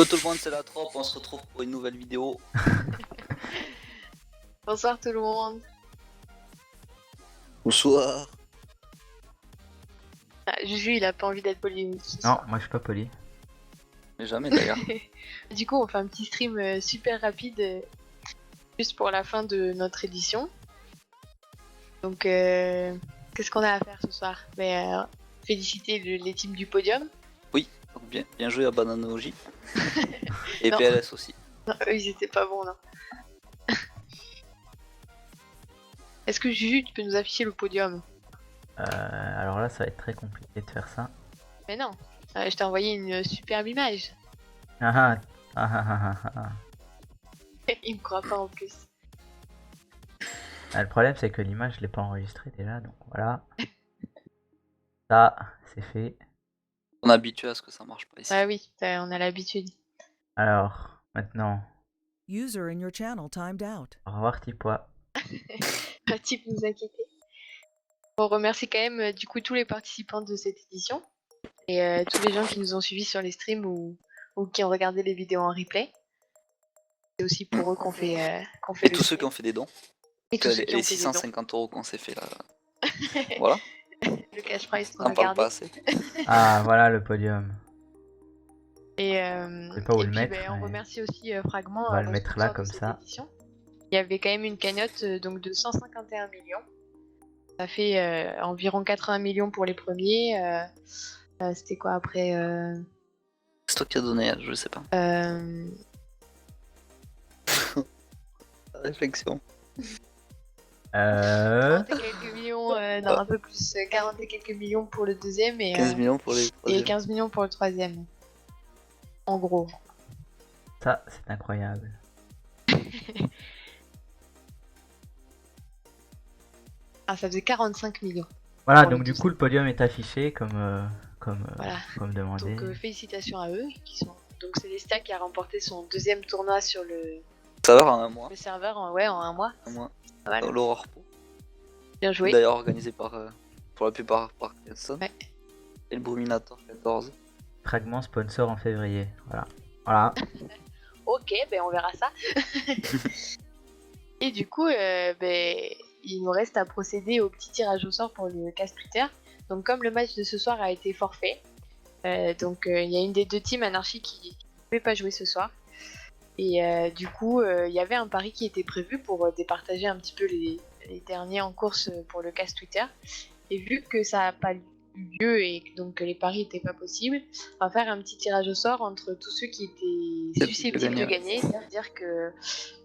Yo tout le monde, c'est la trope, on se retrouve pour une nouvelle vidéo. Bonsoir tout le monde. Bonsoir. Ah, Juju, il a pas envie d'être poli. Non, moi je suis pas poli. Mais jamais d'ailleurs. Du coup, on fait un petit stream super rapide, juste pour la fin de notre édition. Donc, qu'est-ce qu'on a à faire ce soir? Féliciter les teams du podium. Oui, donc bien joué à Bananoji. Et Non. PLS aussi. Non, eux, ils étaient pas bons, non. Est-ce que Juju, tu peux nous afficher le podium? Alors là, ça va être très compliqué de faire ça. Mais non, je t'ai envoyé une superbe image. Ah ah ah ah ah ah. Il me croit pas en plus. Ah, le problème, c'est que l'image, je l'ai pas enregistrée déjà, donc voilà. Ça, c'est fait. On est habitué à ce que ça marche pas ici. Ah oui, on a l'habitude. Alors, maintenant, User in your channel timed out. au revoir Tipois. Pas de nous inquiéter. On remercie quand même du coup tous les participants de cette édition et tous les gens qui nous ont suivis sur les streams ou qui ont regardé les vidéos en replay. C'est aussi pour eux qu'on fait, Et tous ceux qui ont fait des dons. Et tous ceux qui Les ont fait des dons. 650 € qu'on s'est fait là. Voilà, Le cash prize qu'on on a en parle gardé. pas assez. Ah, voilà le podium. Et, Je sais pas où et le puis mettre, on mais remercie aussi Fragment. on va le notre mettre là, sponsor de comme cette ça. édition. Il y avait quand même une cagnotte donc de 151 millions. Ça fait environ 80 millions pour les premiers. C'était quoi après C'est toi qui as donné, je sais pas. Réflexion. 40 et quelques millions, non un peu plus, 40 et quelques millions pour le deuxième et 15 millions pour les et troisièmes. 15 millions pour le troisième. En gros. Ça, c'est incroyable. Ah, ça faisait 45 millions. Voilà, Pour le donc du deuxième. coup, le podium est affiché comme Voilà. demandé. Donc félicitations à eux qui sont. Donc c'est Lestia qui a remporté son deuxième tournoi sur le Ça va en un mois. serveur en un mois. Un mois. Pas mal. L'Aurore Pro. Bien joué. D'ailleurs organisé pour la plupart par Kelson. Ouais. Et le Bruminator 14. Fragment sponsor en février. Voilà. Voilà. Ok, on verra ça. Et du coup, il nous reste à procéder au petit tirage au sort pour le casse Twitter. Donc comme le match de ce soir a été forfait, il y a une des deux teams Anarchy qui ne pouvait pas jouer ce soir. Et du coup, il y avait un pari qui était prévu pour départager un petit peu les derniers en course pour le casse Twitter. Et vu que ça n'a pas eu lieu et donc que les paris n'étaient pas possibles, on va faire un petit tirage au sort entre tous ceux qui étaient susceptibles de gagner. C'est-à-dire que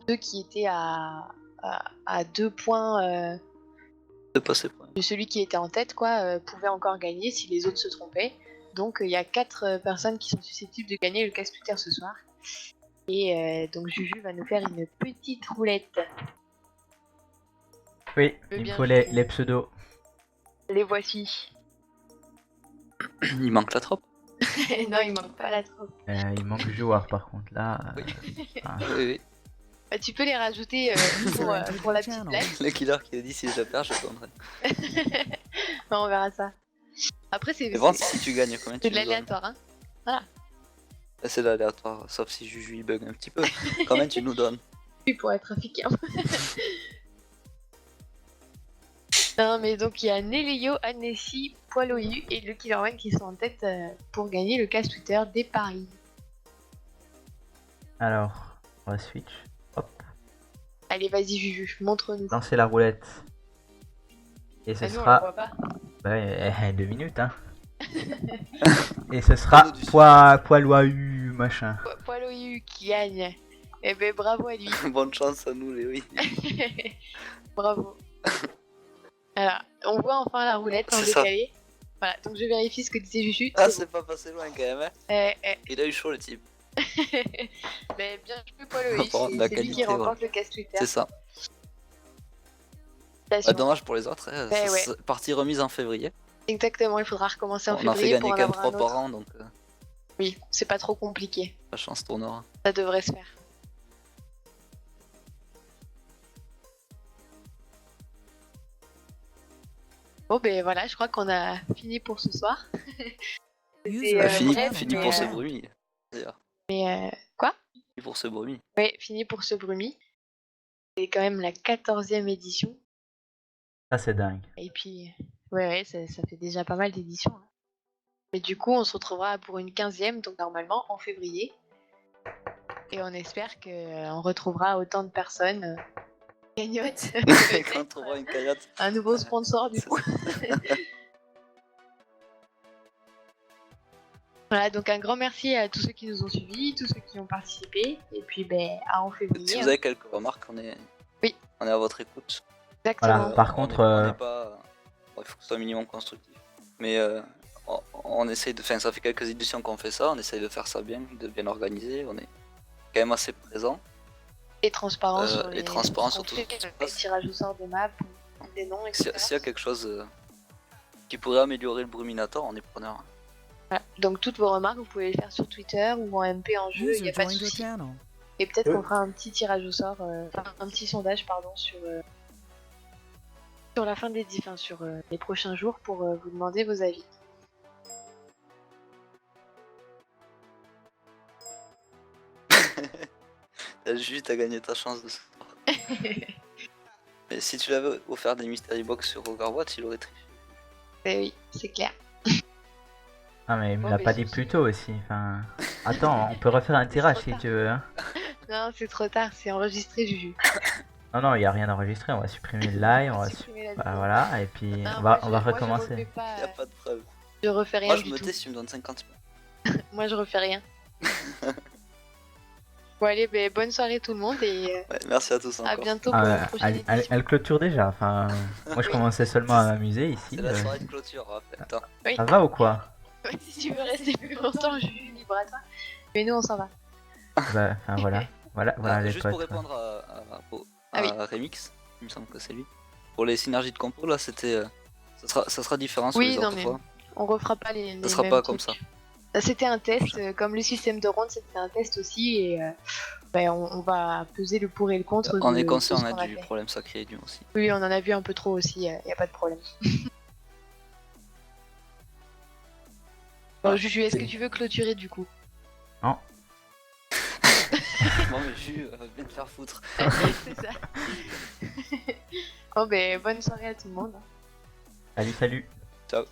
ceux qui étaient à 2 points De passer point. de celui qui était en tête pouvait encore gagner si les autres se trompaient. Donc il y a 4 personnes qui sont susceptibles de gagner le casse Twitter ce soir. Et donc Juju va nous faire une petite roulette. Oui, veux il me bien faut jouer. les pseudos. Les voici. Il manque la trope. Non, il manque pas la trop. Il manque joueur par contre là. Oui, oui. Bah, tu peux les rajouter pour la petite blague. Le killer qui a dit si je perds, je prendrai. Bah, on verra ça. Après, c'est Et bon, si tu gagnes, combien tu de nous donnes? l'aléatoire. Hein. C'est de l'aléatoire, sauf si Juju il bug un petit peu. Combien tu nous donnes? Oui, pour être trafiqué. Non, mais donc il y a Nelio, Annecy, Poiloyu et le Killer One qui sont en tête pour gagner le cash Twitter des paris. Alors, on va switch. Hop, Allez, vas-y, Juju, montre-nous. lancer la roulette. Et ce Ah, nous, on la sera. voit pas. Ouais, 2 minutes, hein. Et ce sera Poiloyu machin. Poiloyu qui gagne. Eh ben, bravo à lui. Bonne chance à nous, Léo. Bravo. Alors, on voit enfin la roulette en C'est ça. décalé. Voilà, donc je vérifie ce que disait Juju. Ah, c'est c'est pas passé loin quand même, hein. bon. Il a eu chaud le type. Mais bien joué Poiloyu, Par c'est la lui qui qualité, remporte le cash Twitter. C'est ça. Félicitations. Dommage pour les autres, hein. Ouais. C'est partie remise en février. Exactement, il faudra recommencer en On en fait février gagner pour en quand même avoir 3 un autre. par an, donc Oui, c'est pas trop compliqué. la chance tournera. Ça devrait se faire. Bon, ben voilà, je crois qu'on a fini pour ce soir. User Euh, fini bref, fini mais, pour ce bruit. D'ailleurs. Mais quoi? Et pour ce bruit. Ouais, fini pour ce Brumi. C'est quand même la 14e édition. Ça, c'est dingue. Et puis, ouais, ça fait déjà pas mal d'éditions, hein. Mais du coup, on se retrouvera pour une 15e, donc normalement en février. Et on espère qu'on retrouvera autant de personnes gagnottes. Quand on trouvera une cagnotte. Un nouveau sponsor du coup. Voilà, donc un grand merci à tous ceux qui nous ont suivis, tous ceux qui ont participé. Et puis, à en février. Si vous avez quelques remarques, on est à votre écoute. Exactement. Voilà, par contre, on n'est pas... bon, il faut que ce soit un minimum constructif. Mais on essaye de... Enfin, ça fait quelques éditions qu'on fait ça, on essaye de faire ça bien, de bien organiser. On est quand même assez présent. Et transparent sur et transparent sur ce tout qu'on ce qui se fait, passe. les tirages au sort des maps, des noms, etc. S'il y a quelque chose qui pourrait améliorer le Bruminator, on est preneur. Voilà. Donc toutes vos remarques, vous pouvez les faire sur Twitter ou en MP en jeu, il n'y User a pas de joined your souci. channel. Et peut-être qu'on fera un petit tirage au sort, enfin un petit sondage pardon sur la fin des sur les prochains jours pour vous demander vos avis. T'as juste à gagner ta chance de ce soir. Mais si tu l'avais offert des Mystery Box sur Overwatch, il aurait triché. Oui, c'est clair. Ah, mais il me Bon, l'a mais pas si, dit si. plus tôt aussi. Enfin... Attends, on peut refaire un tirage si tu veux. Hein. Non, c'est trop tard, c'est enregistré Juju. Non, il n'y a rien enregistré. On va supprimer le live. On va supprimer la Bah, vidéo. voilà, et puis Non, on moi, va, on va moi, recommencer. Je refais pas, Y a pas de preuve. je refais rien Moi je du me tout. tais si tu me donnes 50 000. Moi je refais rien. Bon allez, bonne soirée tout le monde et Ouais, merci à tous à encore. bientôt pour une prochaine édition. Elle clôture déjà. Enfin, moi je Oui. commençais seulement à m'amuser ici. C'est la soirée de clôture, rappelle. Attends. Oui. Ça va ou quoi? Si tu veux rester plus longtemps, je suis libre à toi. Mais nous on s'en va. Bah, enfin, voilà les juste potes. pour répondre Ah oui. à Remix, il me semble que c'est lui. Pour les synergies de compo, là c'était. Ça sera différent sur Oui, les non, autres mais fois. on refera pas les Ça sera mêmes pas trucs. comme ça. Ça, c'était un test, comme le système de ronde c'était un test aussi et on va peser le pour et le contre. On de- est de conscient ce qu'on a du fait. problème sacré et du aussi. Oui, on en a vu un peu trop aussi, y a pas de problème. Bon, Juju, est-ce que tu veux clôturer du coup? Non. Bon, mais Jus, viens te faire foutre. C'est ça. Bon, bonne soirée à tout le monde. Salut. Ciao.